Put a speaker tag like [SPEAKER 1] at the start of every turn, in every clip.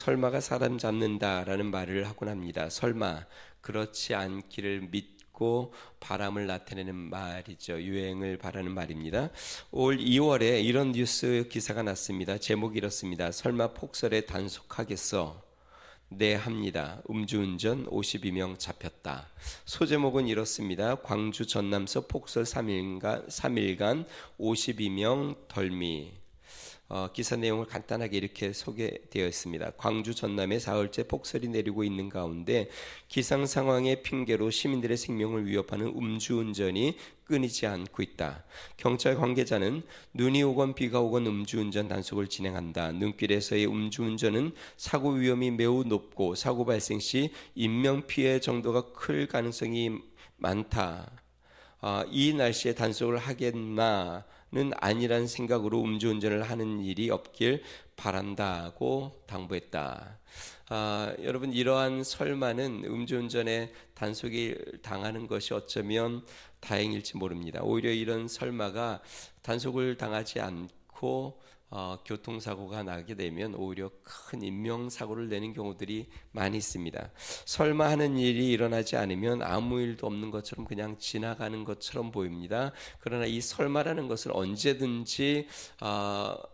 [SPEAKER 1] 설마가 사람 잡는다라는 말을 하곤 합니다. 설마 그렇지 않기를 믿고 바람을 나타내는 말이죠. 유행을 바라는 말입니다. 올 2월에 이런 뉴스 기사가 났습니다. 제목이 이렇습니다. 설마 폭설에 단속하겠어? 네, 합니다. 음주운전 52명 잡혔다. 소제목은 이렇습니다. 광주 전남서 폭설 3일간 52명 덜미. 기사 내용을 간단하게 이렇게 소개되어 있습니다. 광주 전남에 사흘째 폭설이 내리고 있는 가운데 기상 상황의 핑계로 시민들의 생명을 위협하는 음주운전이 끊이지 않고 있다. 경찰 관계자는 눈이 오건 비가 오건 음주운전 단속을 진행한다. 눈길에서의 음주운전은 사고 위험이 매우 높고 사고 발생 시 인명피해 정도가 클 가능성이 많다. 이 날씨에 단속을 하겠나 는 아니란 생각으로 음주운전을 하는 일이 없길 바란다고 당부했다. 여러분, 이러한 설마는 음주운전에 단속이 당하는 것이 어쩌면 다행일지 모릅니다. 오히려 이런 설마가 단속을 당하지 않고 교통사고가 나게 되면 오히려 큰 인명사고를 내는 경우들이 많이 있습니다. 설마 하는 일이 일어나지 않으면 아무 일도 없는 것처럼 그냥 지나가는 것처럼 보입니다. 그러나 이 설마라는 것은 언제든지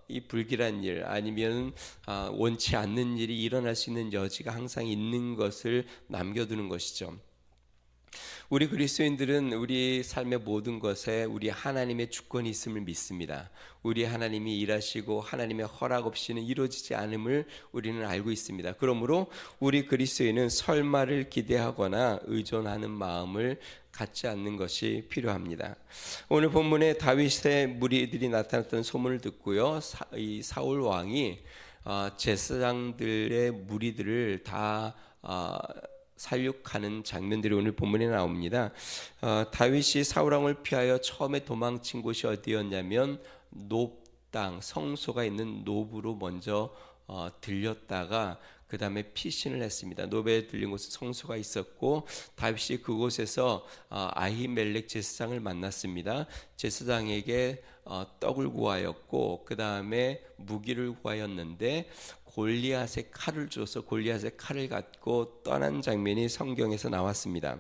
[SPEAKER 1] 이 불길한 일 아니면 원치 않는 일이 일어날 수 있는 여지가 항상 있는 것을 남겨두는 것이죠. 우리 그리스도인들은 우리 삶의 모든 것에 우리 하나님의 주권이 있음을 믿습니다. 우리 하나님이 일하시고 하나님의 허락 없이는 이루어지지 않음을 우리는 알고 있습니다. 그러므로 우리 그리스도인은 설마를 기대하거나 의존하는 마음을 갖지 않는 것이 필요합니다. 오늘 본문에 다윗의 무리들이 나타났던 소문을 듣고요, 이 사울 왕이 제사장들의 무리들을 다 살육하는 장면들이 오늘 본문에 나옵니다. 다윗이 사울 왕을 피하여 처음에 도망친 곳이 어디였냐면 높 땅, 성소가 있는 노브로 먼저 들렸다가 그 다음에 피신을 했습니다. 노브에 들린 곳에 성소가 있었고 다윗이 그곳에서 아히멜렉 제사장을 만났습니다. 제사장에게 떡을 구하였고 그 다음에 무기를 구하였는데 골리앗의 칼을 줘서 골리앗의 칼을 갖고 떠난 장면이 성경에서 나왔습니다.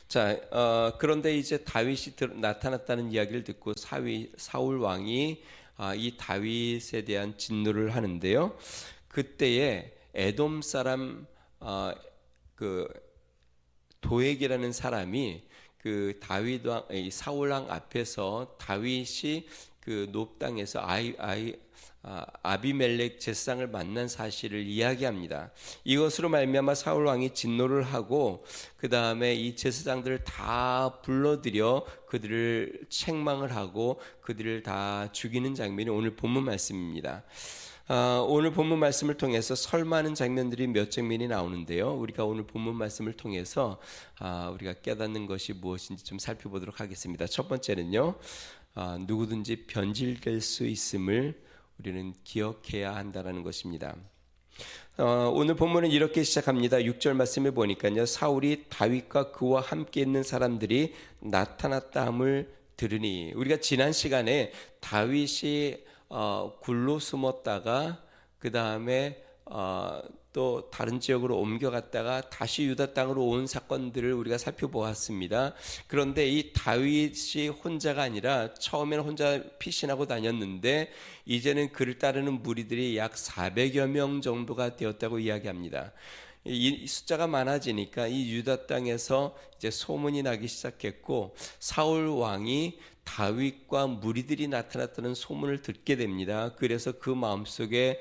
[SPEAKER 1] 자, 그런데 이제 다윗이 나타났다는 이야기를 듣고 사울 왕이 이 다윗에 대한 진노를 하는데요. 그때에 에돔 사람 그 도액이라는 사람이 그 사울 왕 앞에서 다윗이 그 높 땅에서 아비멜렉 제사장을 만난 사실을 이야기합니다. 이것으로 말미암아 사울 왕이 진노를 하고 그 다음에 이 제사장들을 다 불러들여 그들을 책망을 하고 그들을 다 죽이는 장면이 오늘 본문 말씀입니다. 오늘 본문 말씀을 통해서 설마하는 장면들이 몇 장면이 나오는데요. 우리가 오늘 본문 말씀을 통해서 우리가 깨닫는 것이 무엇인지 좀 살펴보도록 하겠습니다. 첫 번째는요, 누구든지 변질될 수 있음을 우리는 기억해야 한다는 것입니다. 오늘 본문은 이렇게 시작합니다. 6절 말씀을 보니까요, 사울이 다윗과 그와 함께 있는 사람들이 나타났다 함을 들으니, 우리가 지난 시간에 다윗이 굴로 숨었다가 그 다음에 또 다른 지역으로 옮겨갔다가 다시 유다 땅으로 온 사건들을 우리가 살펴보았습니다. 그런데 이 다윗이 혼자가 아니라 처음에는 혼자 피신하고 다녔는데 이제는 그를 따르는 무리들이 약 400여 명 정도가 되었다고 이야기합니다. 이 숫자가 많아지니까 이 유다 땅에서 이제 소문이 나기 시작했고 사울 왕이 다윗과 무리들이 나타났다는 소문을 듣게 됩니다. 그래서 그 마음속에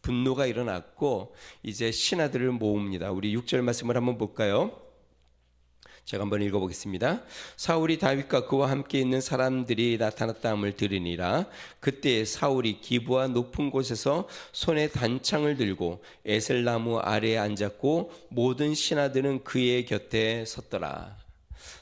[SPEAKER 1] 분노가 일어났고 이제 신하들을 모읍니다. 우리 6절 말씀을 한번 볼까요? 제가 한번 읽어보겠습니다. 사울이 다윗과 그와 함께 있는 사람들이 나타났다 함을 들으니라. 그때 사울이 기브와 높은 곳에서 손에 단창을 들고 에셀나무 아래에 앉았고 모든 신하들은 그의 곁에 섰더라.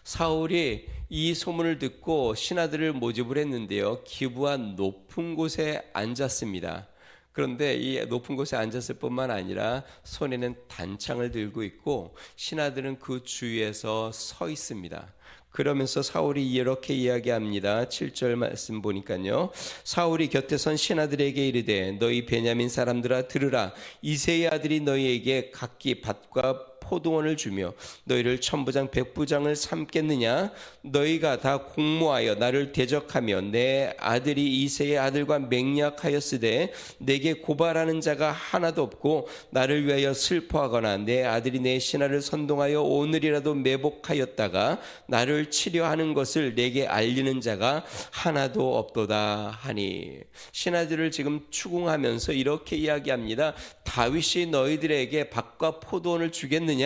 [SPEAKER 1] 사울이 이 소문을 듣고 신하들을 모집을 했는데요, 기브와 높은 곳에 앉았습니다. 그런데 이 높은 곳에 앉았을 뿐만 아니라 손에는 단창을 들고 있고 신하들은 그 주위에서 서 있습니다. 그러면서 사울이 이렇게 이야기합니다. 7절 말씀 보니까요. 사울이 곁에 선 신하들에게 이르되 너희 베냐민 사람들아 들으라. 이새의 아들이 너희에게 각기 밭과 포도원을 주며 너희를 천부장 백부장을 삼겠느냐? 너희가 다 공모하여 나를 대적하며 내 아들이 이새의 아들과 맹약하였으되 내게 고발하는 자가 하나도 없고 나를 위하여 슬퍼하거나 내 아들이 내 신하를 선동하여 오늘이라도 매복하였다가 나를 치려하는 것을 내게 알리는 자가 하나도 없도다 하니. 신하들을 지금 추궁하면서 이렇게 이야기합니다. 다윗이 너희들에게 밭과 포도원을 주겠느냐?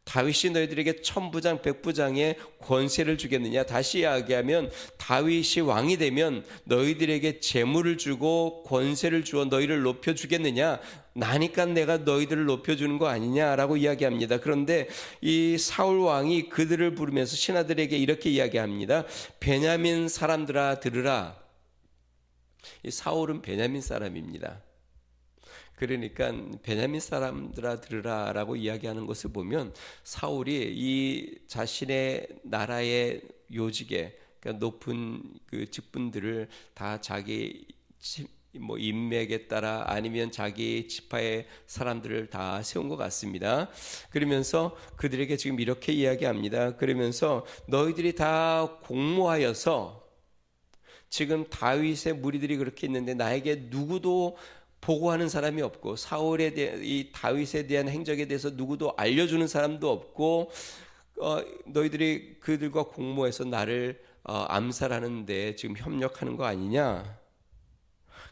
[SPEAKER 1] 다윗이 너희들에게 천부장 백부장의 권세를 주겠느냐? 다시 이야기하면 다윗이 왕이 되면 너희들에게 재물을 주고 권세를 주어 너희를 높여주겠느냐? 나니까 내가 너희들을 높여주는 거 아니냐라고 이야기합니다. 그런데 이 사울 왕이 그들을 부르면서 신하들에게 이렇게 이야기합니다. 베냐민 사람들아 들으라. 이 사울은 베냐민 사람입니다. 그러니까 베냐민 사람들아 들으라라고 이야기하는 것을 보면 사울이 이 자신의 나라의 요직에, 그러니까 높은 그 직분들을 다 자기 뭐 인맥에 따라 아니면 자기 지파의 사람들을 다 세운 것 같습니다. 그러면서 그들에게 지금 이렇게 이야기합니다. 그러면서 너희들이 다 공모하여서, 지금 다윗의 무리들이 그렇게 있는데 나에게 누구도 보고하는 사람이 없고 사울에 대한 이 다윗에 대한 행적에 대해서 누구도 알려주는 사람도 없고, 너희들이 그들과 공모해서 나를 암살하는데 지금 협력하는 거 아니냐?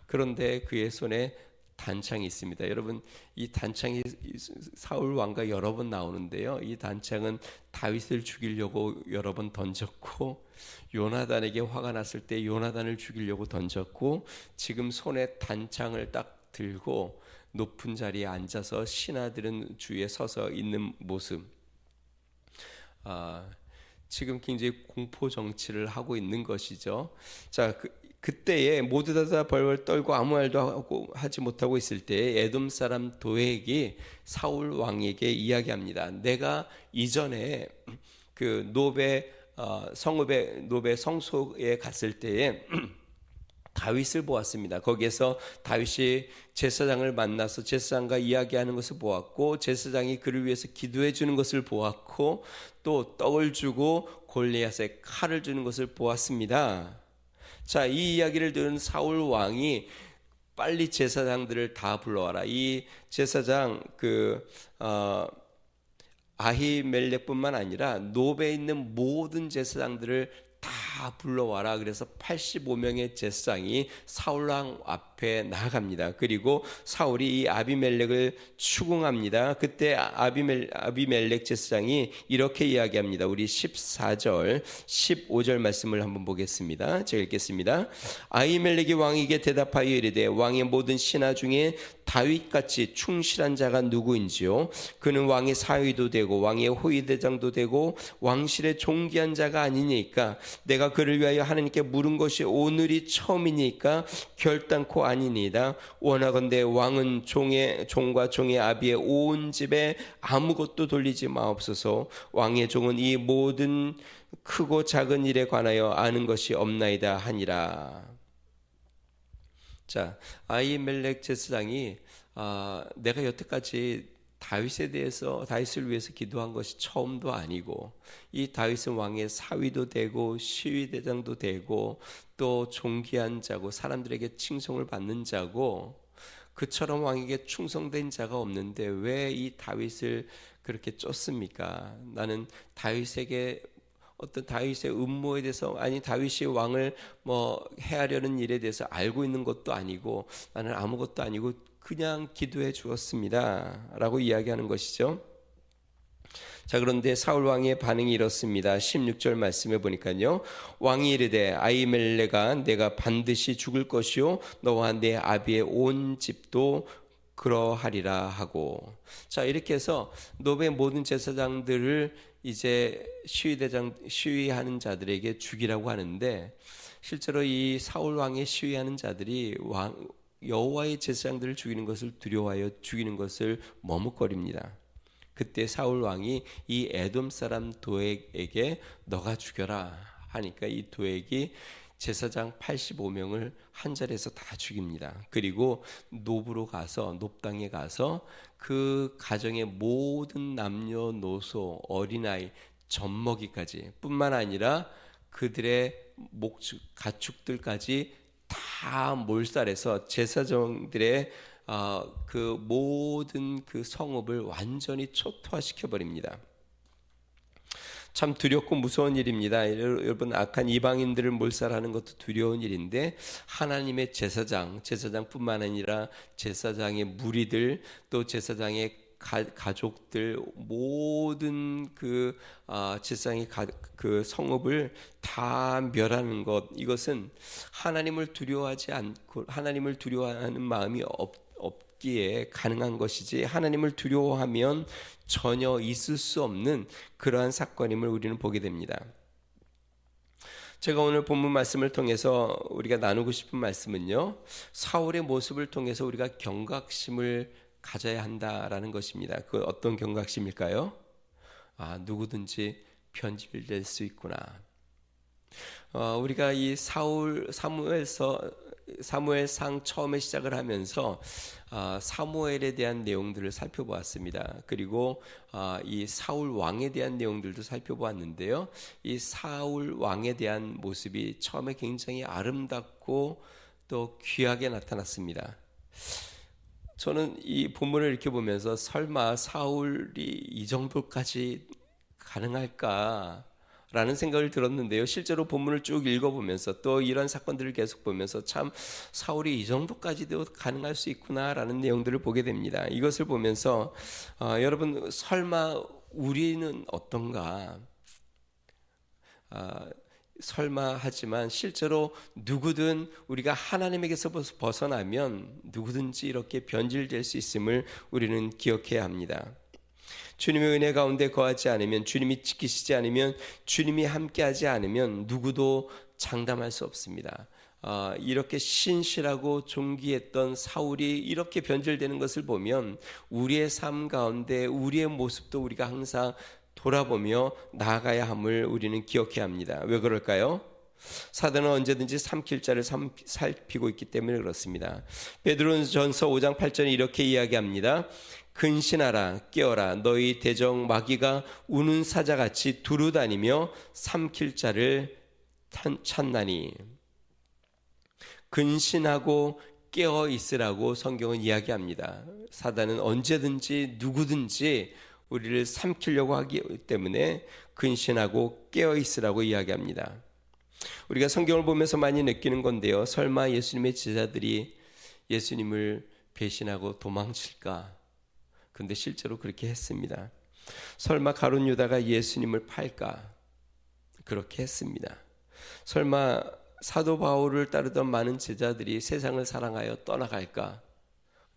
[SPEAKER 1] 그런데 그의 손에 단창이 있습니다. 여러분, 이 단창이 사울 왕과 여러 번 나오는데요. 이 단창은 다윗을 죽이려고 여러 번 던졌고, 요나단에게 화가 났을 때 요나단을 죽이려고 던졌고, 지금 손에 단창을 딱 들고 높은 자리에 앉아서 신하들은 주위에 서서 있는 모습. 지금 굉장히 공포 정치를 하고 있는 것이죠. 자, 그때에 모두 다 벌벌 떨고 아무 말도 하지 못하고 있을 때 에돔 사람 도액이 사울 왕에게 이야기합니다. 내가 이전에 그 노베 성소에 갔을 때에 다윗을 보았습니다. 거기에서 다윗이 제사장을 만나서 제사장과 이야기하는 것을 보았고, 제사장이 그를 위해서 기도해 주는 것을 보았고, 또 떡을 주고 골리앗에 칼을 주는 것을 보았습니다. 자, 이 이야기를 들은 사울 왕이 빨리 제사장들을 다 불러와라. 이 제사장 아히멜렉뿐만 아니라 노베에 있는 모든 제사장들을 다 불러와라. 그래서 85명의 제사장이 사울왕 앞에 나아갑니다. 그리고 사울이 이 아비멜렉을 추궁합니다. 그때 아비멜렉 제사장이 이렇게 이야기합니다. 우리 14절 15절 말씀을 한번 보겠습니다. 제가 읽겠습니다. 아비멜렉이 왕에게 대답하여 이르되 왕의 모든 신하 중에 다윗같이 충실한 자가 누구인지요? 그는 왕의 사위도 되고 왕의 호위대장도 되고 왕실의 존귀한 자가 아니니까 내가 그를 위하여 하나님께 물은 것이 오늘이 처음이니까 결단코 아니니이다. 원하건대 왕은 종과 종의 아비의 온 집에 아무것도 돌리지 마옵소서. 왕의 종은 이 모든 크고 작은 일에 관하여 아는 것이 없나이다 하니라. 자, 아히멜렉 제사장이 내가 여태까지 다윗을 위해서 기도한 것이 처음도 아니고, 이 다윗은 왕의 사위도 되고 시위대장도 되고 또 존귀한 자고 사람들에게 칭송을 받는 자고, 그처럼 왕에게 충성된 자가 없는데 왜 이 다윗을 그렇게 쫓습니까? 나는 다윗에게 어떤 다윗의 음모에 대해서, 아니 다윗이 왕을 해하려는 일에 대해서 알고 있는 것도 아니고, 나는 아무것도 아니고 그냥 기도해 주었습니다 라고 이야기하는 것이죠. 자, 그런데 사울 왕의 반응이 이렇습니다. 16절 말씀해 보니까요, 왕이 이르되 아히멜렉아 내가 반드시 죽을 것이요 너와 내 아비의 온 집도 그러하리라 하고. 자, 이렇게 해서 노베 모든 제사장들을 이제 시위하는 자들에게 죽이라고 하는데, 실제로 이 사울 왕의 시위하는 자들이 여호와의 제사장들을 죽이는 것을 두려워하여 죽이는 것을 머뭇거립니다. 그때 사울 왕이 이 에돔 사람 도액에게 너가 죽여라 하니까 이 도액이 제사장 85명을 한 자리에서 다 죽입니다. 그리고 놉으로 가서 놉당에 가서 그 가정의 모든 남녀노소 어린아이 젖먹이까지 뿐만 아니라 그들의 가축들까지 다 몰살해서 제사장들의 그 모든 그 성읍을 완전히 초토화시켜 버립니다. 참 두렵고 무서운 일입니다. 여러분, 악한 이방인들을 몰살하는 것도 두려운 일인데 하나님의 제사장뿐만 아니라 제사장의 무리들, 또 제사장의 가족들, 모든 그 제사장의 그 성읍을 다 멸하는 것, 이것은 하나님을 두려워하지 않고 하나님을 두려워하는 마음이 없기에 가능한 것이지, 하나님을 두려워하면 전혀 있을 수 없는 그러한 사건임을 우리는 보게 됩니다. 제가 오늘 본문 말씀을 통해서 우리가 나누고 싶은 말씀은요, 사울의 모습을 통해서 우리가 경각심을 가져야 한다라는 것입니다. 그 어떤 경각심일까요? 누구든지 변질될 수 있구나. 우리가 이 사무엘상 처음에 시작을 하면서 사무엘에 대한 내용들을 살펴보았습니다. 그리고 이 사울 왕에 대한 내용들도 살펴보았는데요. 이 사울 왕에 대한 모습이 처음에 굉장히 아름답고 또 귀하게 나타났습니다. 저는 이 본문을 이렇게 보면서 설마 사울이 이 정도까지 가능할까? 라는 생각을 들었는데요. 실제로 본문을 쭉 읽어보면서 또 이런 사건들을 계속 보면서 참 사울이 이 정도까지도 가능할 수 있구나라는 내용들을 보게 됩니다. 이것을 보면서 여러분, 설마 우리는 어떤가? 설마 하지만 실제로 누구든 우리가 하나님에게서 벗어나면 누구든지 이렇게 변질될 수 있음을 우리는 기억해야 합니다. 주님의 은혜 가운데 거하지 않으면, 주님이 지키시지 않으면, 주님이 함께하지 않으면 누구도 장담할 수 없습니다. 이렇게 신실하고 존귀했던 사울이 이렇게 변질되는 것을 보면 우리의 삶 가운데 우리의 모습도 우리가 항상 돌아보며 나아가야 함을 우리는 기억해야 합니다. 왜 그럴까요? 사단은 언제든지 삼킬 자를 살피고 있기 때문에 그렇습니다. 베드로전서 5장 8절에 이렇게 이야기합니다. 근신하라, 깨어라, 너희 대적 마귀가 우는 사자같이 두루다니며 삼킬 자를 찾나니. 근신하고 깨어 있으라고 성경은 이야기합니다. 사단은 언제든지 누구든지 우리를 삼키려고 하기 때문에 근신하고 깨어 있으라고 이야기합니다. 우리가 성경을 보면서 많이 느끼는 건데요. 설마 예수님의 제자들이 예수님을 배신하고 도망칠까? 근데 실제로 그렇게 했습니다. 설마 가룟 유다가 예수님을 팔까? 그렇게 했습니다. 설마 사도 바울을 따르던 많은 제자들이 세상을 사랑하여 떠나갈까?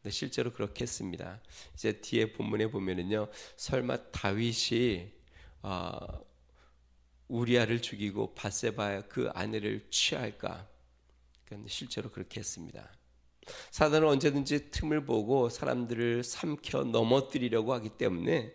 [SPEAKER 1] 근데 실제로 그렇게 했습니다. 이제 뒤에 본문에 보면은요, 설마 다윗이 우리아를 죽이고 밧세바 그 아내를 취할까? 근데 실제로 그렇게 했습니다. 사단은 언제든지 틈을 보고 사람들을 삼켜 넘어뜨리려고 하기 때문에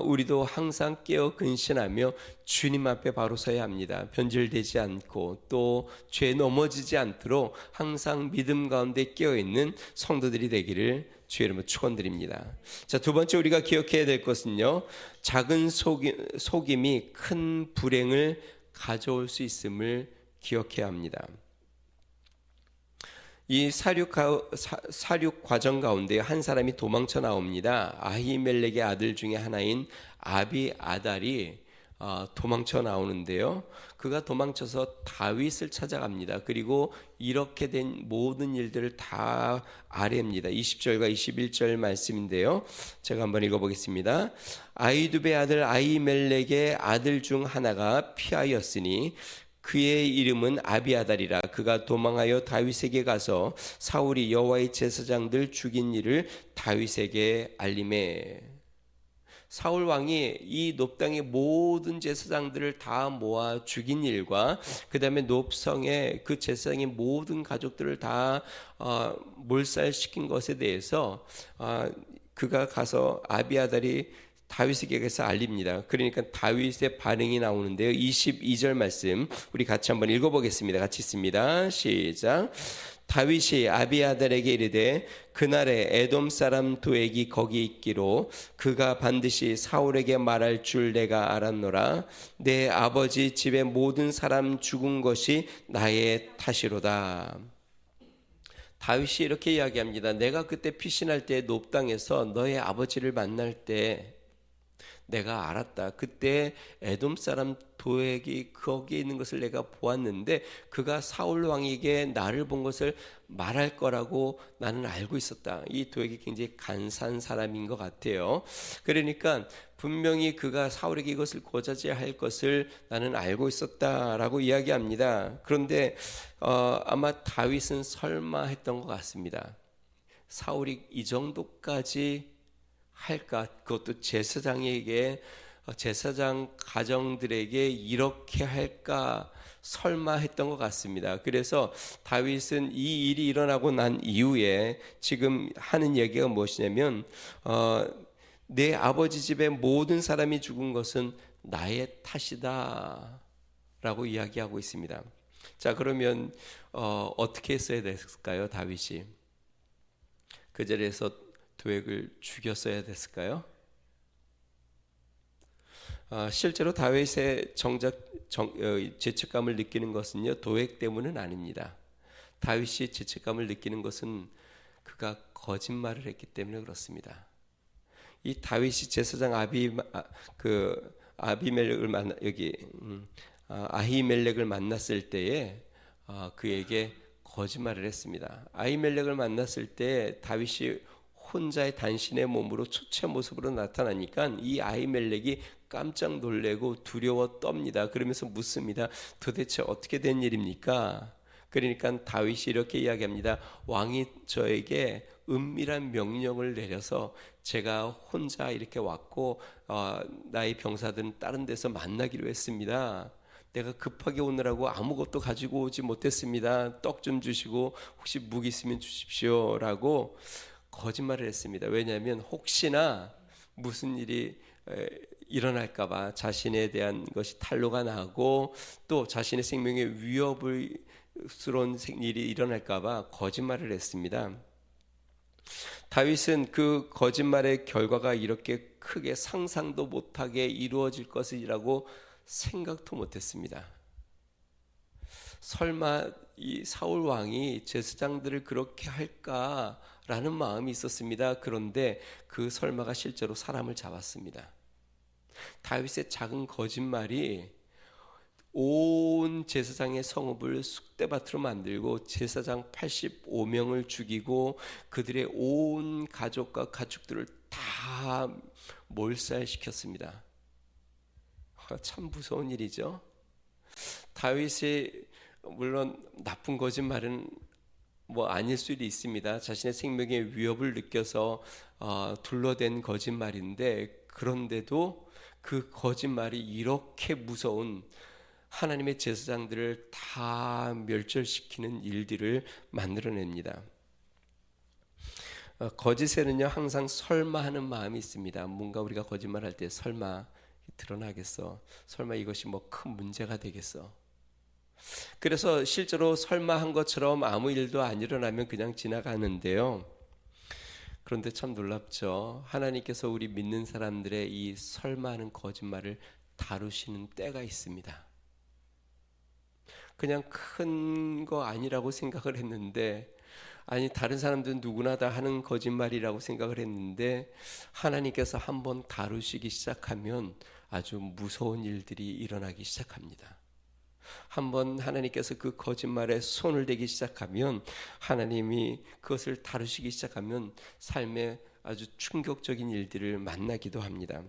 [SPEAKER 1] 우리도 항상 깨어 근신하며 주님 앞에 바로 서야 합니다. 변질되지 않고 또 죄 넘어지지 않도록 항상 믿음 가운데 깨어있는 성도들이 되기를 주의 이름으로 축원드립니다. 자, 두 번째 우리가 기억해야 될 것은요, 작은 속임이 큰 불행을 가져올 수 있음을 기억해야 합니다. 이 사륙 과정 가운데 한 사람이 도망쳐 나옵니다. 아히멜렉의 아들 중에 하나인 아비아달이 도망쳐 나오는데요. 그가 도망쳐서 다윗을 찾아갑니다. 그리고 이렇게 된 모든 일들을 다 아뢰입니다. 20절과 21절 말씀인데요. 제가 한번 읽어보겠습니다. 아히두베의 아들 아히멜렉의 아들 중 하나가 피하였으니 그의 이름은 아비아달이라. 그가 도망하여 다윗에게 가서 사울이 여호와의 제사장들 죽인 일을 다윗에게 알림해. 사울 왕이 이 놉당의 모든 제사장들을 다 모아 죽인 일과 그 다음에 놉성의 그 제사장의 모든 가족들을 다 몰살시킨 것에 대해서 그가 가서 아비아달이 다윗에게 가서 알립니다. 그러니까 다윗의 반응이 나오는데요. 22절 말씀 우리 같이 한번 읽어보겠습니다. 같이 있습니다. 시작. 다윗이 아비아달에게 이르되 그날에 에돔 사람 도액이 거기 있기로 그가 반드시 사울에게 말할 줄 내가 알았노라. 내 아버지 집의 모든 사람 죽은 것이 나의 탓이로다. 다윗이 이렇게 이야기합니다. 내가 그때 피신할 때 높당에서 너의 아버지를 만날 때 내가 알았다. 그때 에돔 사람 도액이 거기에 있는 것을 내가 보았는데 그가 사울 왕에게 나를 본 것을 말할 거라고 나는 알고 있었다. 이 도액이 굉장히 간사한 사람인 것 같아요. 그러니까 분명히 그가 사울에게 이것을 고자질할 것을 나는 알고 있었다라고 이야기합니다. 그런데 아마 다윗은 설마 했던 것 같습니다. 사울이 이 정도까지 할까? 그것도 제사장에게, 제사장 가정들에게 이렇게 할까? 설마 했던 것 같습니다. 그래서 다윗은 이 일이 일어나고 난 이후에 지금 하는 얘기가 무엇이냐면 내 아버지 집의 모든 사람이 죽은 것은 나의 탓이다 라고 이야기하고 있습니다. 자, 그러면 어떻게 했어야 됐을까요? 다윗이 그 자리에서 도액을 죽였어야 됐을까요? 실제로 다윗의 죄책감을 느끼는 것은요, 도액 때문은 아닙니다. 다윗이 죄책감을 느끼는 것은 그가 거짓말을 했기 때문에 그렇습니다. 이 다윗이 제사장 아히멜렉을 만났을 때에 그에게 거짓말을 했습니다. 아히멜렉을 만났을 때 다윗이 혼자의 단신의 몸으로 초췌 모습으로 나타나니까 이 아히멜렉이 깜짝 놀래고 두려워 떱니다. 그러면서 묻습니다. 도대체 어떻게 된 일입니까? 그러니까 다윗이 이렇게 이야기합니다. 왕이 저에게 은밀한 명령을 내려서 제가 혼자 이렇게 왔고 나의 병사들은 다른 데서 만나기로 했습니다. 내가 급하게 오느라고 아무것도 가지고 오지 못했습니다. 떡 좀 주시고 혹시 묵 있으면 주십시오 라고 거짓말을 했습니다. 왜냐하면 혹시나 무슨 일이 일어날까봐 자신에 대한 것이 탄로가 나고 또 자신의 생명에 위협스러운 일이 일어날까봐 거짓말을 했습니다. 다윗은 그 거짓말의 결과가 이렇게 크게 상상도 못하게 이루어질 것이라고 생각도 못했습니다. 설마 이 사울 왕이 제사장들을 그렇게 할까라는 마음이 있었습니다. 그런데 그 설마가 실제로 사람을 잡았습니다. 다윗의 작은 거짓말이 온 제사장의 성읍을 쑥대밭으로 만들고 제사장 85명을 죽이고 그들의 온 가족과 가축들을 다 몰살시켰습니다. 참 무서운 일이죠. 다윗이 물론 나쁜 거짓말은 아닐 수도 있습니다. 자신의 생명에 위협을 느껴서 둘러댄 거짓말인데 그런데도 그 거짓말이 이렇게 무서운 하나님의 제사장들을 다 멸절시키는 일들을 만들어냅니다. 거짓에는요 항상 설마하는 마음이 있습니다. 뭔가 우리가 거짓말할 때 설마 드러나겠어? 설마 이것이 큰 문제가 되겠어? 그래서 실제로 설마 한 것처럼 아무 일도 안 일어나면 그냥 지나가는데요. 그런데 참 놀랍죠. 하나님께서 우리 믿는 사람들의 이 설마하는 거짓말을 다루시는 때가 있습니다. 그냥 큰 거 아니라고 생각을 했는데 아니 다른 사람들은 누구나 다 하는 거짓말이라고 생각을 했는데 하나님께서 한번 다루시기 시작하면 아주 무서운 일들이 일어나기 시작합니다. 한번 하나님께서 그 거짓말에 손을 대기 시작하면 하나님이 그것을 다루시기 시작하면 삶에 아주 충격적인 일들을 만나기도 합니다.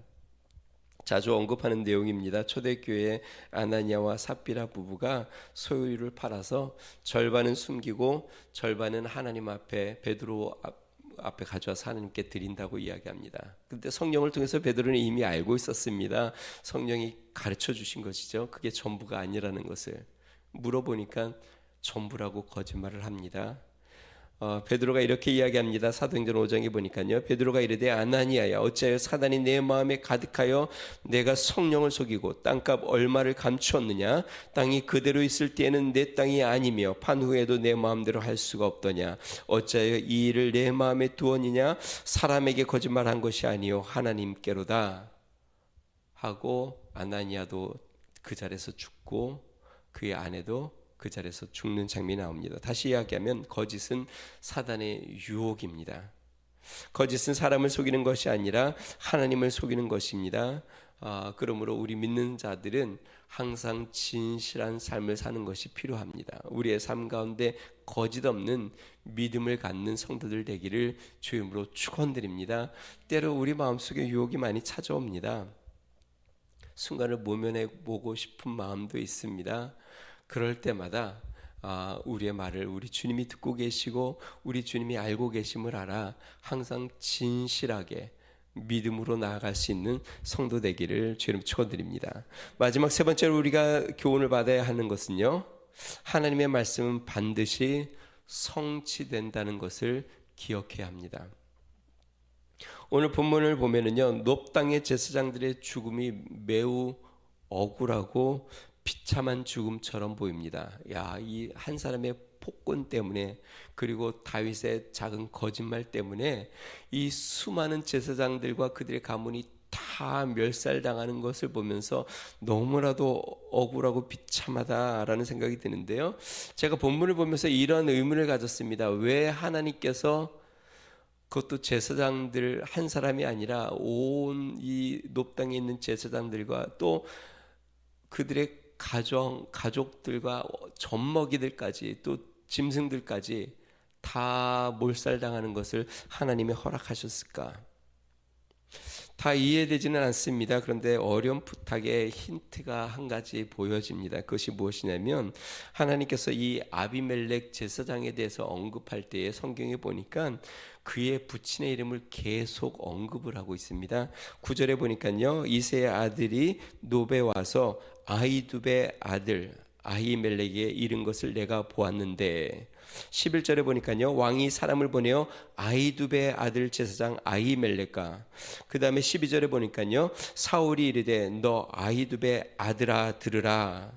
[SPEAKER 1] 자주 언급하는 내용입니다. 초대교회 아나니아와 삽비라 부부가 소유를 팔아서 절반은 숨기고 절반은 하나님 앞에 베드로 앞에 가져와서 하나님께 드린다고 이야기합니다. 그런데 성령을 통해서 베드로는 이미 알고 있었습니다. 성령이 가르쳐 주신 것이죠. 그게 전부가 아니라는 것을 물어보니까 전부라고 거짓말을 합니다. 베드로가 이렇게 이야기합니다. 사도행전 5장에 보니까요. 베드로가 이르되 아나니아야 어찌하여 사단이 내 마음에 가득하여 내가 성령을 속이고 땅값 얼마를 감추었느냐. 땅이 그대로 있을 때에는 내 땅이 아니며 판 후에도 내 마음대로 할 수가 없더냐. 어찌하여 이 일을 내 마음에 두었느냐. 사람에게 거짓말한 것이 아니요 하나님께로다 하고 아나니아도 그 자리에서 죽고 그의 아내도 그 자리에서 죽는 장면이 나옵니다. 다시 이야기하면 거짓은 사단의 유혹입니다. 거짓은 사람을 속이는 것이 아니라 하나님을 속이는 것입니다. 그러므로 우리 믿는 자들은 항상 진실한 삶을 사는 것이 필요합니다. 우리의 삶 가운데 거짓 없는 믿음을 갖는 성도들 되기를 주임으로 축원드립니다. 때로 우리 마음속에 유혹이 많이 찾아옵니다. 순간을 모면해 보고 싶은 마음도 있습니다. 그럴 때마다 우리의 말을 우리 주님이 듣고 계시고 우리 주님이 알고 계심을 알아 항상 진실하게 믿음으로 나아갈 수 있는 성도 되기를 주님 축원드립니다. 마지막 세 번째로 우리가 교훈을 받아야 하는 것은요, 하나님의 말씀은 반드시 성취된다는 것을 기억해야 합니다. 오늘 본문을 보면은요, 놋 땅의 제사장들의 죽음이 매우 억울하고 비참한 죽음처럼 보입니다. 이 한 사람의 폭군 때문에 그리고 다윗의 작은 거짓말 때문에 이 수많은 제사장들과 그들의 가문이 다 멸살당하는 것을 보면서 너무나도 억울하고 비참하다라는 생각이 드는데요. 제가 본문을 보면서 이런 의문을 가졌습니다. 왜 하나님께서 그것도 제사장들 한 사람이 아니라 온 이 놋 땅에 있는 제사장들과 또 그들의 가족들과 젖먹이들까지 또 짐승들까지 다 몰살당하는 것을 하나님이 허락하셨을까? 다 이해되지는 않습니다. 그런데 어렴풋하게 힌트가 한 가지 보여집니다. 그것이 무엇이냐면 하나님께서 이 아비멜렉 제사장에 대해서 언급할 때에 성경에 보니까 그의 부친의 이름을 계속 언급을 하고 있습니다. 9절에 보니까요, 이새의 아들이 노베 와서 아히두베의 아들 아히멜렉에게 이른 것을 내가 보았는데, 11절에 보니까요, 왕이 사람을 보내어 아히두베의 아들 제사장 아히멜렉과, 그 다음에 12절에 보니까요, 사울이 이르되 너 아히두베의 아들아 들으라.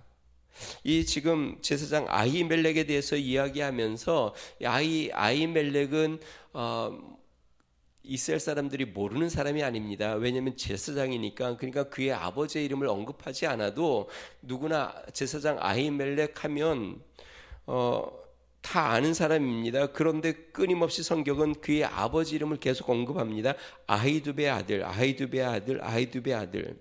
[SPEAKER 1] 이 지금 제사장 아히멜렉에 대해서 이야기하면서 아히멜렉은 이스라엘 사람들이 모르는 사람이 아닙니다. 왜냐하면 제사장이니까. 그러니까 그의 아버지의 이름을 언급하지 않아도 누구나 제사장 아히멜렉 하면 다 아는 사람입니다. 그런데 끊임없이 성경은 그의 아버지 이름을 계속 언급합니다. 아히두베의 아들, 아히두베의 아들, 아히두베의 아들.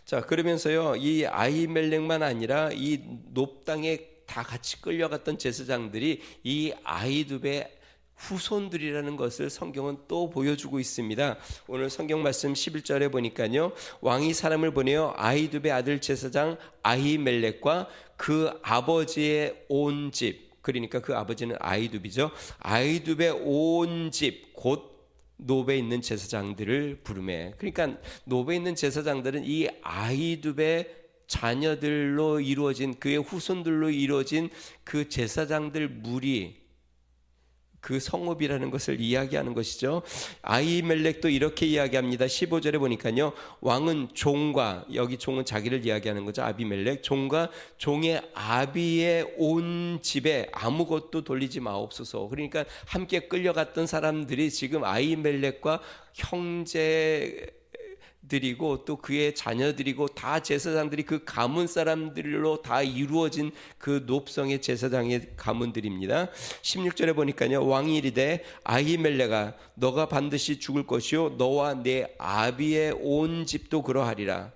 [SPEAKER 1] 자, 그러면서요, 이 아히멜렉만 아니라 이 놋 땅에 다 같이 끌려갔던 제사장들이 이 아히두베 후손들이라는 것을 성경은 또 보여주고 있습니다. 오늘 성경 말씀 11절에 보니까요, 왕이 사람을 보내어 아히두베 아들 제사장 아히멜렉과 그 아버지의 온 집, 그러니까 그 아버지는 아히두비죠. 아히두베 온 집, 곧 노베에 있는 제사장들을 부르매. 그러니까 노베에 있는 제사장들은 이 아히두베 자녀들로 이루어진, 그의 후손들로 이루어진 그 제사장들 무리, 그 성읍이라는 것을 이야기하는 것이죠. 아히멜렉도 이렇게 이야기합니다. 15절에 보니까요, 왕은 종과, 여기 종은 자기를 이야기하는 거죠. 아비멜렉, 종과 종의 아비의 온 집에 아무것도 돌리지 마옵소서. 그러니까 함께 끌려갔던 사람들이 지금 아히멜렉과 형제들이고 또 그의 자녀들이고 다 제사장들이 그 가문 사람들로 다 이루어진 그 놋성의 제사장의 가문들입니다. 16절에 보니까요, 왕이 이르되 아히멜렉아 너가 반드시 죽을 것이요 너와 내 아비의 온 집도 그러하리라.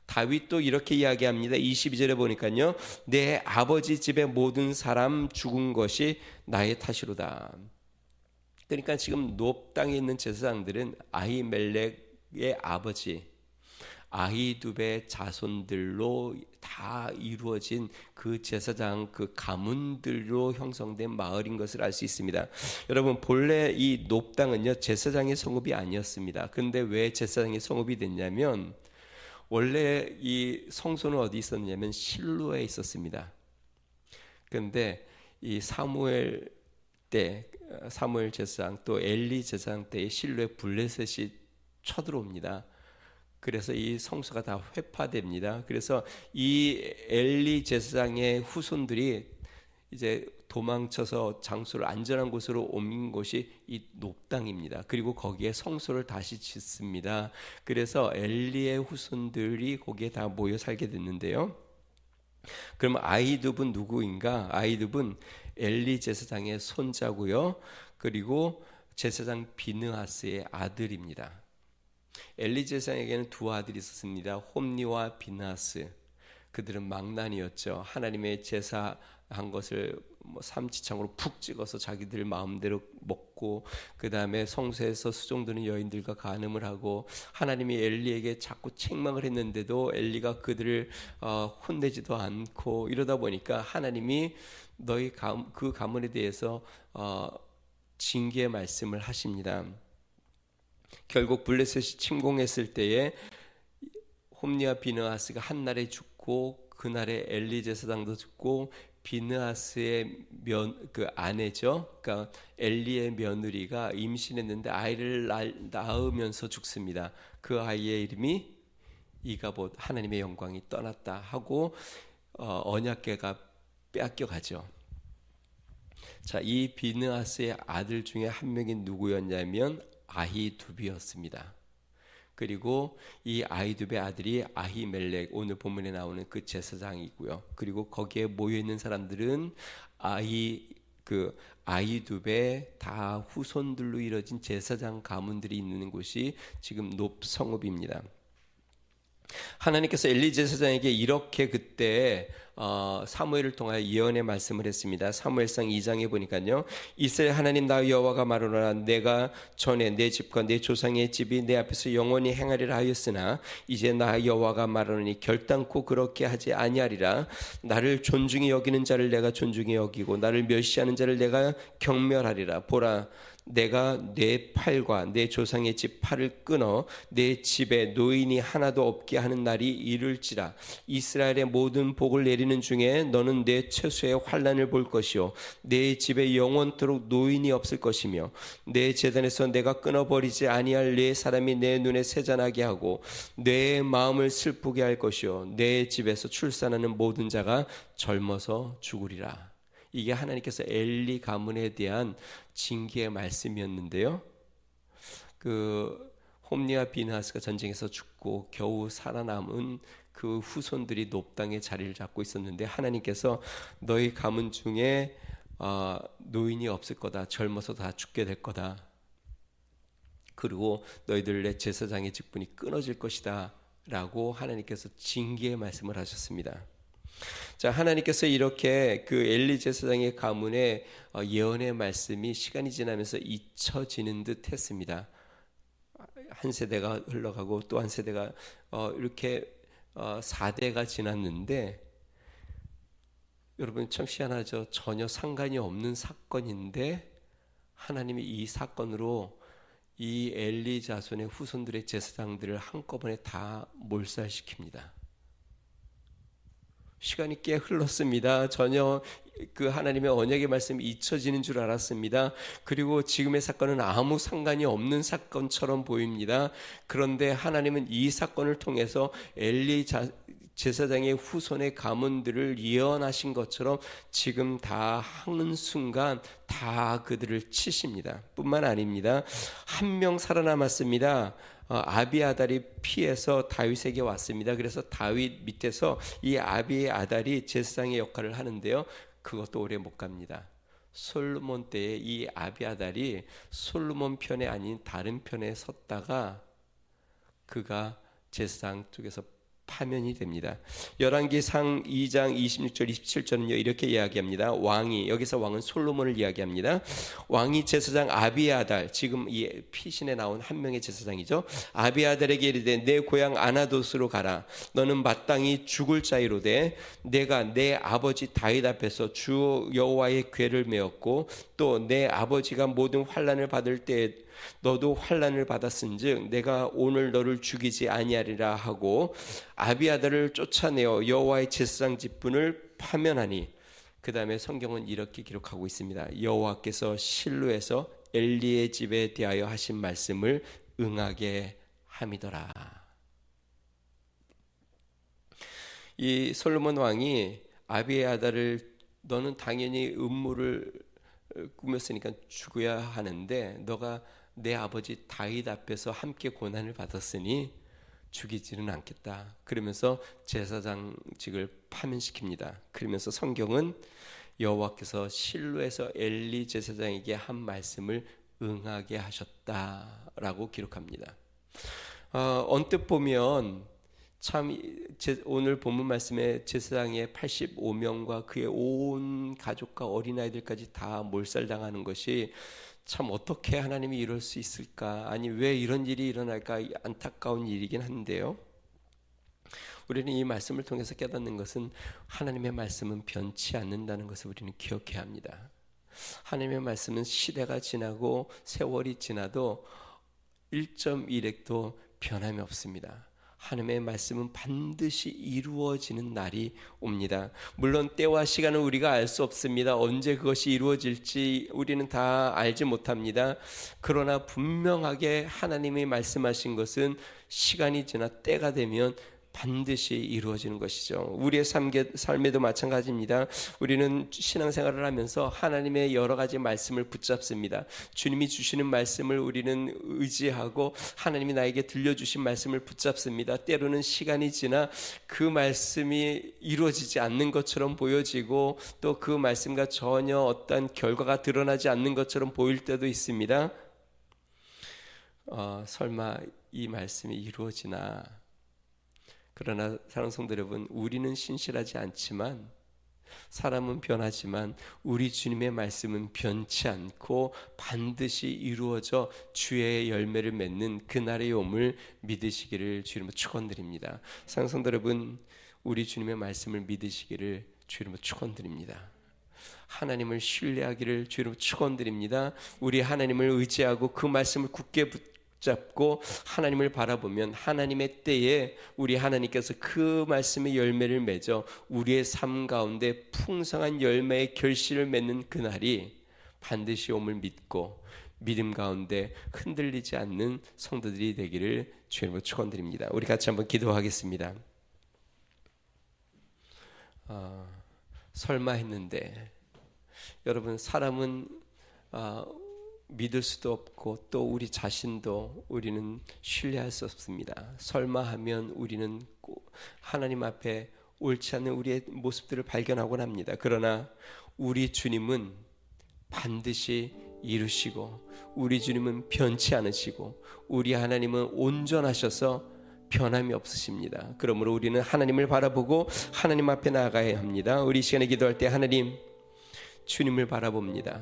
[SPEAKER 1] 다윗도 이렇게 이야기합니다. 22절에 보니까요, 내 아버지 집의 모든 사람 죽은 것이 나의 탓이로다. 그러니까 지금 놋 땅에 있는 제사장들은 아히멜렉의 아버지 아히두베 자손들로 다 이루어진 그 제사장 그 가문들로 형성된 마을인 것을 알 수 있습니다. 여러분, 본래 이 놋 땅은요 제사장의 성읍이 아니었습니다. 그런데 왜 제사장의 성읍이 됐냐면, 원래 이 성소는 어디 있었냐면 실로에 있었습니다. 그런데 이 사무엘 때 사무엘 제사장 또 엘리 제사장 때의 실로에 블레셋이 쳐들어옵니다. 그래서 이 성소가 다 회파됩니다. 그래서 이 엘리 제사장의 후손들이 이제 도망쳐서 장소를 안전한 곳으로 옮긴 곳이 이 높당입니다. 그리고 거기에 성소를 다시 짓습니다. 그래서 엘리의 후손들이 거기에 다 모여 살게 됐는데요. 그럼 아히둡은 누구인가? 아히둡은 엘리 제사장의 손자고요. 그리고 제사장 비느하스의 아들입니다. 엘리 제사장에게는 두 아들이 있었습니다. 홈니와 비느하스. 그들은 망난이었죠. 하나님의 제사한 것을 삼치창으로 푹 찍어서 자기들 마음대로 먹고, 그 다음에 성소에서 수종드는 여인들과 간음을 하고, 하나님이 엘리에게 자꾸 책망을 했는데도 엘리가 그들을 혼내지도 않고, 이러다 보니까 하나님이 너희 그 가문에 대해서 징계의 말씀을 하십니다. 결국 블레셋이 침공했을 때에 홈니와 비느하스가 한날에 죽고, 그날에 엘리 제사장도 죽고, 비느하스의 그 아내죠. 그러니까 엘리의 며느리가 임신했는데 아이를 낳으면서 죽습니다. 그 아이의 이름이 이가봇, 하나님의 영광이 떠났다 하고 언약궤가 빼앗겨 가죠. 자, 이 비느하스의 아들 중에 한 명이 누구였냐면 아히둡이었습니다. 그리고 이 아히둡의 아들이 아히멜렉, 오늘 본문에 나오는 그 제사장이고요. 그리고 거기에 모여 있는 사람들은 아히둡의 다 후손들로 이루어진 제사장 가문들이 있는 곳이 지금 높 성읍입니다. 하나님께서 엘리 제사장에게 이렇게 그때 사무엘을 통하여 예언의 말씀을 했습니다. 사무엘상 2장에 보니까요, 이스라엘 하나님 나 여호와가 말하노라, 내가 전에 내 집과 내 조상의 집이 내 앞에서 영원히 행하리라 하였으나 이제 나 여호와가 말하노니 결단코 그렇게 하지 아니하리라. 나를 존중히 여기는 자를 내가 존중히 여기고 나를 멸시하는 자를 내가 경멸하리라. 보라, 내가 내 팔과 내 조상의 집 팔을 끊어 내 집에 노인이 하나도 없게 하는 날이 이를지라. 이스라엘의 모든 복을 내리는 중에 너는 내 최소의 환난을 볼 것이요 내 집에 영원토록 노인이 없을 것이며 내 제단에서 내가 끊어버리지 아니할 내 사람이 내 눈에 세잔하게 하고 내 마음을 슬프게 할 것이요 내 집에서 출산하는 모든 자가 젊어서 죽으리라. 이게 하나님께서 엘리 가문에 대한 징계의 말씀이었는데요. 그 홈니와 비느하스가 전쟁에서 죽고 겨우 살아남은 그 후손들이 높당의 자리를 잡고 있었는데 하나님께서 너희 가문 중에 노인이 없을 거다. 젊어서 다 죽게 될 거다. 그리고 너희들의 제사장의 직분이 끊어질 것이다 라고 하나님께서 징계의 말씀을 하셨습니다. 자, 하나님께서 이렇게 그 엘리 제사장의 가문에 예언의 말씀이 시간이 지나면서 잊혀지는 듯 했습니다. 한 세대가 흘러가고 또 한 세대가 이렇게 4대가 지났는데, 여러분 참 희한하죠. 전혀 상관이 없는 사건인데 하나님이 이 사건으로 이 엘리 자손의 후손들의 제사장들을 한꺼번에 다 몰살시킵니다. 시간이 꽤 흘렀습니다. 전혀 그 하나님의 언약의 말씀이 잊혀지는 줄 알았습니다. 그리고 지금의 사건은 아무 상관이 없는 사건처럼 보입니다. 그런데 하나님은 이 사건을 통해서 엘리 제사장의 후손의 가문들을 예언하신 것처럼 지금 다 하는 순간 다 그들을 치십니다. 뿐만 아닙니다. 한 명 살아남았습니다. 아비아달이 피해서 다윗에게 왔습니다. 그래서 다윗 밑에서 이 아비아달이 제사장의 역할을 하는데요. 그것도 오래 못 갑니다. 솔로몬 때에 이 아비아달이 솔로몬 편에 아닌 다른 편에 섰다가 그가 제사장 쪽에서 파면이 됩니다. 열왕기상 2장 26절 27절은요 이렇게 이야기합니다. 왕이, 여기서 왕은 솔로몬을 이야기합니다. 왕이 제사장 아비아달, 지금 이 피신에 나온 한 명의 제사장이죠. 아비아달에게 이르되 내 고향 아나돗으로 가라. 너는 마땅히 죽을 자이로되 내가 내 아버지 다윗 앞에서 주 여호와의 궤를 메었고 또 내 아버지가 모든 환난을 받을 때에 너도 환난을 받았은즉 내가 오늘 너를 죽이지 아니하리라 하고 아비아달을 쫓아내어 여호와의 제사장 직분을 파면하니, 그 다음에 성경은 이렇게 기록하고 있습니다. 여호와께서 실로에서 엘리의 집에 대하여 하신 말씀을 응하게 함이더라. 이 솔로몬 왕이 아비의 아들을 너는 당연히 음모를 꾸몄으니까 죽어야 하는데 너가 내 아버지 다윗 앞에서 함께 고난을 받았으니 죽이지는 않겠다. 그러면서 제사장직을 파면시킵니다. 그러면서 성경은 여호와께서 실로에서 엘리 제사장에게 한 말씀을 응하게 하셨다라고 기록합니다. 언뜻 보면 참 오늘 본문 말씀에 제사장의 85명과 그의 온 가족과 어린아이들까지 다 몰살당하는 것이 참 어떻게 하나님이 이럴 수 있을까? 아니 왜 이런 일이 일어날까? 안타까운 일이긴 한데요. 우리는 이 말씀을 통해서 깨닫는 것은 하나님의 말씀은 변치 않는다는 것을 우리는 기억해야 합니다. 하나님의 말씀은 시대가 지나고 세월이 지나도 1.1획도 변함이 없습니다. 하나님의 말씀은 반드시 이루어지는 날이 옵니다. 물론 때와 시간은 우리가 알 수 없습니다. 언제 그것이 이루어질지 우리는 다 알지 못합니다. 그러나 분명하게 하나님이 말씀하신 것은 시간이 지나 때가 되면 반드시 이루어지는 것이죠. 우리의 삶에도 마찬가지입니다. 우리는 신앙생활을 하면서 하나님의 여러 가지 말씀을 붙잡습니다. 주님이 주시는 말씀을 우리는 의지하고 하나님이 나에게 들려주신 말씀을 붙잡습니다. 때로는 시간이 지나 그 말씀이 이루어지지 않는 것처럼 보여지고 또 그 말씀과 전혀 어떤 결과가 드러나지 않는 것처럼 보일 때도 있습니다. 설마 이 말씀이 이루어지나? 그러나 사랑하는 성도 여러분, 우리는 신실하지 않지만 사람은 변하지만 우리 주님의 말씀은 변치 않고 반드시 이루어져 주의 열매를 맺는 그날의 오음을 믿으시기를 주님으로 축원드립니다. 사랑하는 성도 여러분, 우리 주님의 말씀을 믿으시기를 주님으로 축원드립니다. 하나님을 신뢰하기를 주님으로 축원드립니다. 우리 하나님을 의지하고 그 말씀을 굳게 붙잡고 하나님을 바라보면 하나님의 때에 우리 하나님께서 그 말씀의 열매를 맺어 우리의 삶 가운데 풍성한 열매의 결실을 맺는 그날이 반드시 옴을 믿고 믿음 가운데 흔들리지 않는 성도들이 되기를 주님으로 축원드립니다. 우리 같이 한번 기도하겠습니다. 설마 했는데 여러분, 사람은 믿을 수도 없고 또 우리 자신도 우리는 신뢰할 수 없습니다. 설마 하면 우리는 하나님 앞에 옳지 않은 우리의 모습들을 발견하곤 합니다. 그러나 우리 주님은 반드시 이루시고 우리 주님은 변치 않으시고 우리 하나님은 온전하셔서 변함이 없으십니다. 그러므로 우리는 하나님을 바라보고 하나님 앞에 나아가야 합니다. 우리 시간에 기도할 때 하나님, 주님을 바라봅니다.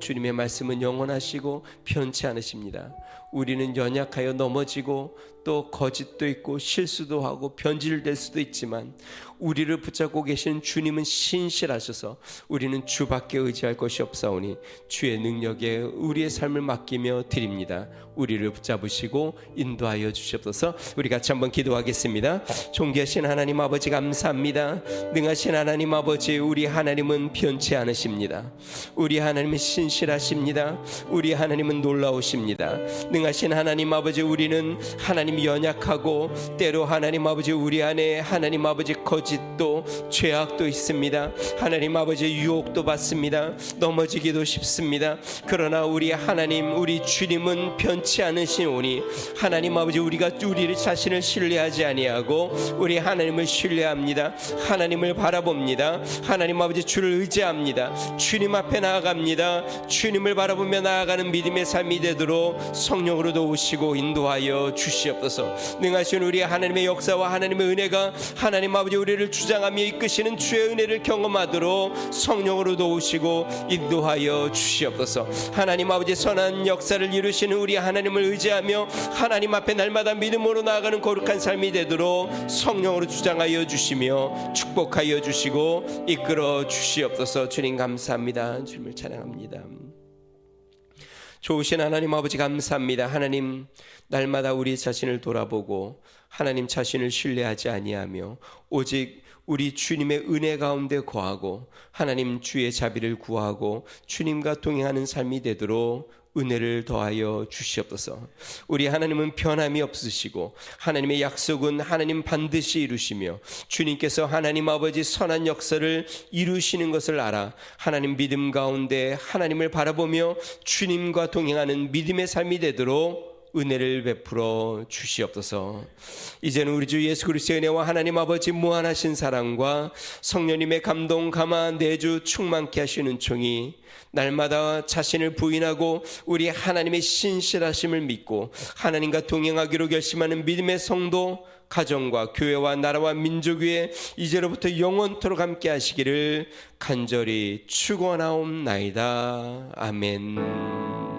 [SPEAKER 1] 주님의 말씀은 영원하시고 변치 않으십니다. 우리는 연약하여 넘어지고 또 거짓도 있고 실수도 하고 변질될 수도 있지만 우리를 붙잡고 계신 주님은 신실하셔서 우리는 주밖에 의지할 것이 없사오니 주의 능력에 우리의 삶을 맡기며 드립니다. 우리를 붙잡으시고 인도하여 주시옵소서. 우리 같이 한번 기도하겠습니다. 존귀하신 하나님 아버지, 감사합니다. 능하신 하나님 아버지, 우리 하나님은 변치 않으십니다. 우리 하나님은 신실하십니다. 우리 하나님은 놀라우십니다. 능하신 하나님 아버지, 우리는 하나님이 연약하고 때로 하나님 아버지 우리 안에 하나님 아버지 거짓도 죄악도 있습니다. 하나님 아버지 유혹도 받습니다. 넘어지기도 쉽습니다. 그러나 우리 하나님, 우리 주님은 변치 않으시오니 하나님 아버지 우리가 우리 자신을 신뢰하지 아니하고 우리 하나님을 신뢰합니다. 하나님을 바라봅니다. 하나님 아버지 주를 의지합니다. 주님 앞에 나아갑니다. 주님을 바라보며 나아가는 믿음의 삶이 되도록 성령으로 도우시고 인도하여 주시옵소서. 능하신 우리 하나님의 역사와 하나님의 은혜가 하나님 아버지 우리를 주장하며 이끄시는 주의 은혜를 경험하도록 성령으로 도우시고 인도하여 주시옵소서. 하나님 아버지 선한 역사를 이루시는 우리 하나님을 의지하며 하나님 앞에 날마다 믿음으로 나아가는 거룩한 삶이 되도록 성령으로 주장하여 주시며 축복하여 주시고 이끌어 주시옵소서. 주님 감사합니다. 주님을 찬양합니다. 좋으신 하나님 아버지 감사합니다. 하나님, 날마다 우리 자신을 돌아보고 하나님 자신을 신뢰하지 아니하며 오직 우리 주님의 은혜 가운데 거하고 하나님 주의 자비를 구하고 주님과 동행하는 삶이 되도록 은혜를 더하여 주시옵소서. 우리 하나님은 변함이 없으시고 하나님의 약속은 하나님 반드시 이루시며 주님께서 하나님 아버지 선한 역사를 이루시는 것을 알아 하나님 믿음 가운데 하나님을 바라보며 주님과 동행하는 믿음의 삶이 되도록 은혜를 베풀어 주시옵소서. 이제는 우리 주 예수 그리스도의 은혜와 하나님 아버지 무한하신 사랑과 성령님의 감동 감화 내주 충만케 하시는 총이 날마다 자신을 부인하고 우리 하나님의 신실하심을 믿고 하나님과 동행하기로 결심하는 믿음의 성도 가정과 교회와 나라와 민족 위에 이제로부터 영원토록 함께 하시기를 간절히 축원하옵나이다. 아멘.